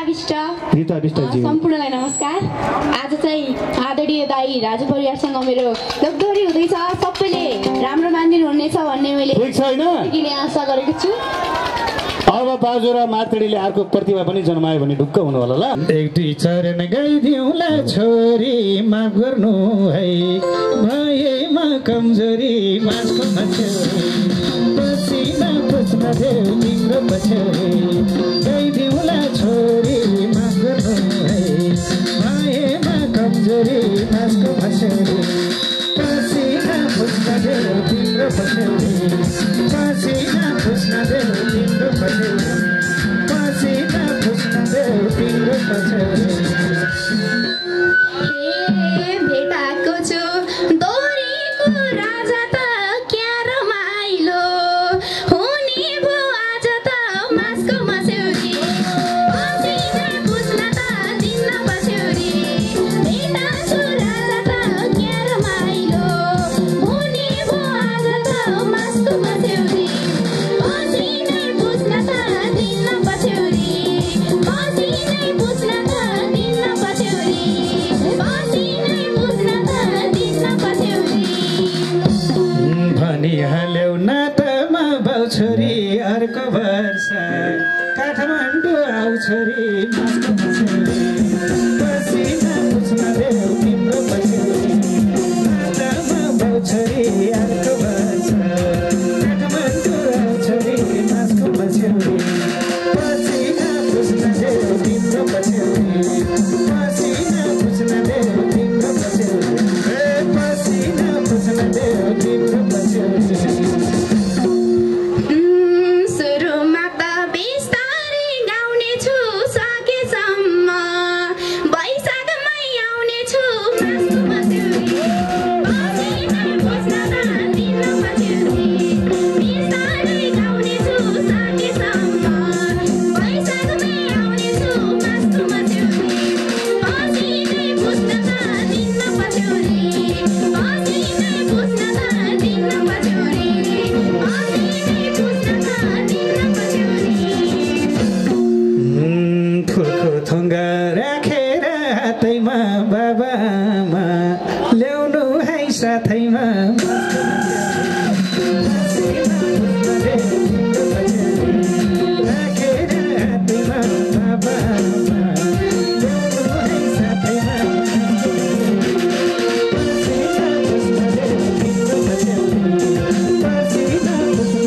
गीता विष्टजी सम्पूर्णलाई नमस्कार। आज चाहिँ आदरणीय दाई राजु परिवारसँग मेरो लगदरी हुँदैछ। सबैले राम्रो मानिदिनु हुनेछ भन्ने मैले ठीक छैन आशा गरेको छु। अब बाजु र मातडीले अर्को प्रतिभा पनि जन्मायो भने ढुक्क हुनु होला ल। एक दुई चरण गाइदिउँला छोरी माफ गर्नु है भएमा कमजोरी मासको पसिना पुस्न देऊ तिम्रो पछ्यौरी गाइदिउँला छोरी माफ गर्नु है भएमा कमजोरी मासको पछ्यौरी पसिना पुस्न देऊ तिम्रो पछ्यौरी पसिना पुस्न देऊ तिम्रो पछ्यौरी पसिना पुस्न देऊ तिम्रो पछ्यौरी भेटाएको छु दोरीको राजा त क्या रमाइलो हुने भो आज त मासको मस्यौरी पसिना पुस्न त दिन्न पछ्यौरी भेटाएको राजा त क्या रमाइलो हुने भो आज त मासको मस्यौरी पसिना पुस्न त दिन्न पछ्यौरी पसिना पुस्न त दिन्न पछ्यौरी भनिहाल्यौ न त म बाउछोरी अर्को वर्ष काठमाडौँ आउँछोरी मासको पछ्यौरी पसिना पुस्न देऊ तिम्रो पछ्यौरी न त म बाउछोरी अर्को वर्ष काठमाडौँ आउँछोरी मासको पछ्यौरी पसिना पुस्न देऊ तिम्रो पछ्यौरी पसिना पुस्न देऊ तिम्रो पछ्यौरी पसिना पुस्न देऊ तिम्रो पछ्यौरी सुरुमा त बिस्तारै गाउने छु सकेसम्म वैशाखमै आउने छु मासको मस्यौरी पसिना पुस्न त दिन्न पछ्यौरी बिस्तारै गाउने छु सकेसम्म वैशाखमै आउने छु मासको मस्यौरी पसिना पुस्न त दिन्न पछ्यौरी पसिना पुस्न त दिन्न पछ्यौरी फुलको थुङ्गा राखेर हातैमा बाबामा ल्याउनु है साथैमा राखेर हातैमा बाबामा ल्याउनु है साथैमा पसिना पुस्न देऊ तिम्रो पछ्यौरी पसिना पुस्न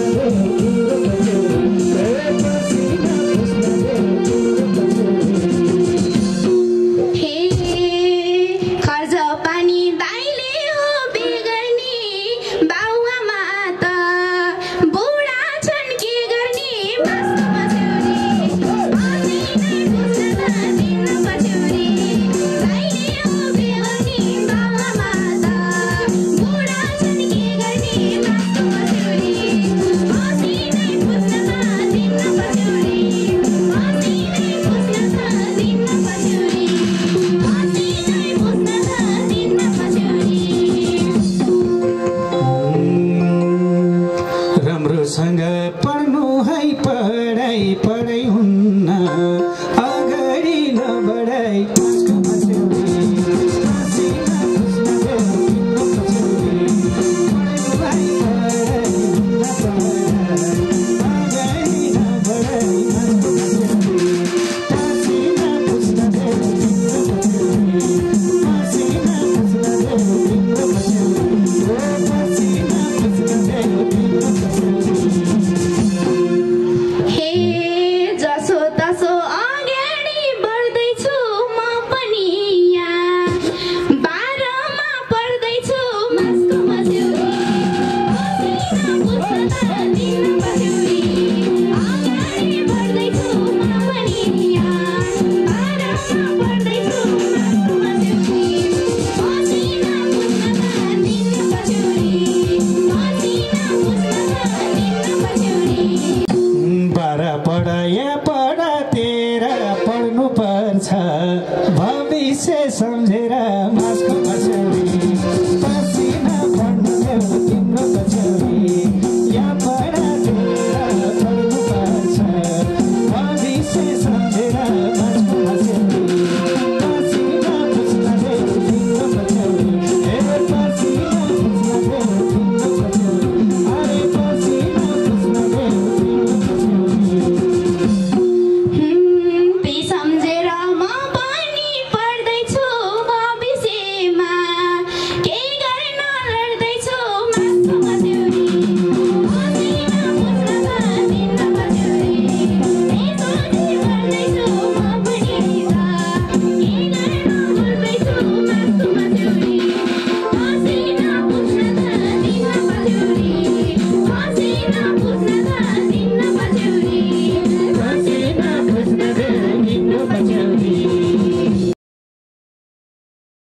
देऊ तिम्रो पछ्यौरी हे खर्च पानी दाइले हो बेगर्नी बाउआमा त बुढा छन् के गर्ने मासको मस्यौरी पसिना पुस्न त दिन्न पछ्यौरी दाइले हो बेगर्नी बाउआमा त बुढा छन् के गर्ने मासको मस्यौरी पसिना पुस्न त दिन्न पछ्यौरी पसिना पुस्न त दिन्न पछ्यौरी पसिना पुस्न त दिन्न पछ्यौरी राम्रोसँग पढ्नु है पढाइ पढाइ हुन्न अगाडि नबढाइ मासको मस्यौरी पसिना पुस्न देऊ तिम्रो पछ्यौरी पढ्नु है पढाइ हुन्न पढाइ अगाडि नबढाइ मासको मस्यौरी पसिना पुस्न देऊ तिम्रो पछ्यौरी पसिना पुस्न देऊ तिम्रो पछ्यौरी पसिना पुस्न देऊ तिम्रो पछ्यौरी हे जसो तसो अगाडि बढ्दैछु म पनि यहाँ 12मा पढ्दैछु मासको मस्यौरी पसिना पुस्न त दिन्न पछ्यौरी अगाडि बढ्दैछु म पनि यहाँ 12मा पढ्दैछु मासको मस्यौरी पसिना पुस्न त दिन्न पछ्यौरी पसिना पुस्न त दिन्न पछ्यौरी 12 पढाया पढा 13 पढ्नु पर्छ भविष्य सम्झेर मासको मस्यौरी